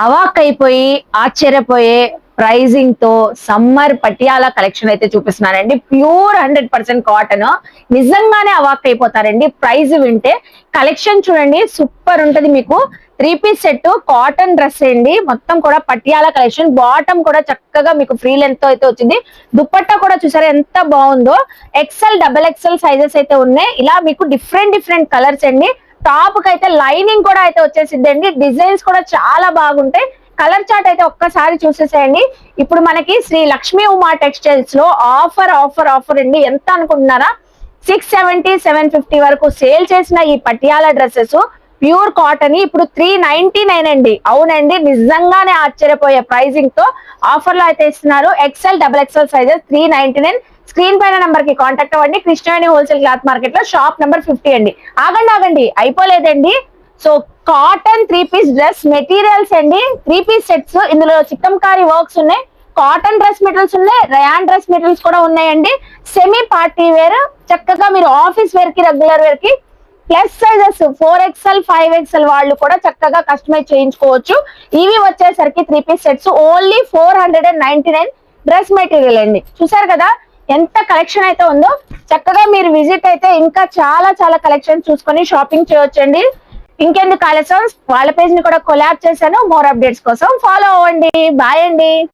అవాక్ అయిపోయి ఆశ్చర్యపోయే ప్రైజింగ్ తో summer Patiala collection అయితే చూపిస్తున్నానండి. Pure 100% cotton. నిజంగానే అవాక్ అయిపోతారండి ప్రైజ్ వింటే. కలెక్షన్ చూడండి, సూపర్ ఉంటది. మీకు 3 పీస్ సెట్ కాటన్ డ్రెస్ అండి. మొత్తం కూడా పటియాలా కలెక్షన్. బాటమ్ కూడా చక్కగా మీకు ఫ్రీ లెంత్ తో అయితే వచ్చింది. దుపట్టా కూడా చూసారా ఎంత బాగుందో. ఎక్సెల్, డబుల్ ఎక్సెల్ సైజెస్ అయితే ఉన్నాయి. ఇలా మీకు డిఫరెంట్ కలర్స్ అండి. టాప్ కి అయితే లైనింగ్ కూడా అయితే వచ్చేసిందండి. డిజైన్స్ కూడా చాలా బాగుంటాయి. కలర్ చార్ట్ అయితే ఒక్కసారి చూసేసేయండి. ఇప్పుడు మనకి శ్రీ లక్ష్మీ ఉమా టెక్స్టైల్స్ లో ఆఫర్ అండి. ఎంత అనుకుంటున్నారా? 670, 750 వరకు సేల్ చేసిన ఈ పటియాలా డ్రెస్సెస్ ప్యూర్ కాటన్ ఇప్పుడు 399 అండి. అవునండి, నిజంగానే ఆశ్చర్యపోయే ప్రైజింగ్ తో ఆఫర్ లో అయితే ఇస్తున్నారు. XL, double XL sizes 399. Screen పైన నంబర్ కి కాంటాక్ట్ అవ్వండి. కృష్ణవేణి హోల్సేల్ క్లాత్ మార్కెట్ లో షాప్ నెంబర్ 50 అండి. ఆగండి, అయిపోలేదండి. So cotton 3 piece dress materials అండి. 3 పీస్ సెట్స్. ఇందులో చిక్కంకారీ వర్క్స్ ఉన్నాయి, కాటన్ డ్రెస్ మెటీరియల్స్ ఉన్నాయి, రయాన్ డ్రెస్ మెటీరియల్స్ కూడా ఉన్నాయండి. సెమీ పార్టీ వేర్, చక్కగా మీరు ఆఫీస్ వేర్ కి, రెగ్యులర్ వేర్ కి, ప్లస్ సైజెస్ 4XL, 5XL వాళ్ళు కూడా చక్కగా కస్టమైజ్ చేయించుకోవచ్చు. ఇవి వచ్చేసరికి 3 piece sets only 499 dress material అండి. చూసారు కదా ఎంత కలెక్షన్ అయితే ఉందో. చక్కగా మీరు విజిట్ అయితే ఇంకా చాలా కలెక్షన్ చూసుకొని షాపింగ్ చేయొచ్చండి. ఇంకెందుకు ఆలస్యం, వాళ్ళ పేజ్ ని కూడా కొలాబ్ చేశాను. మోర్ అప్డేట్స్ కోసం ఫాలో అవ్వండి. బాయ్ అండి.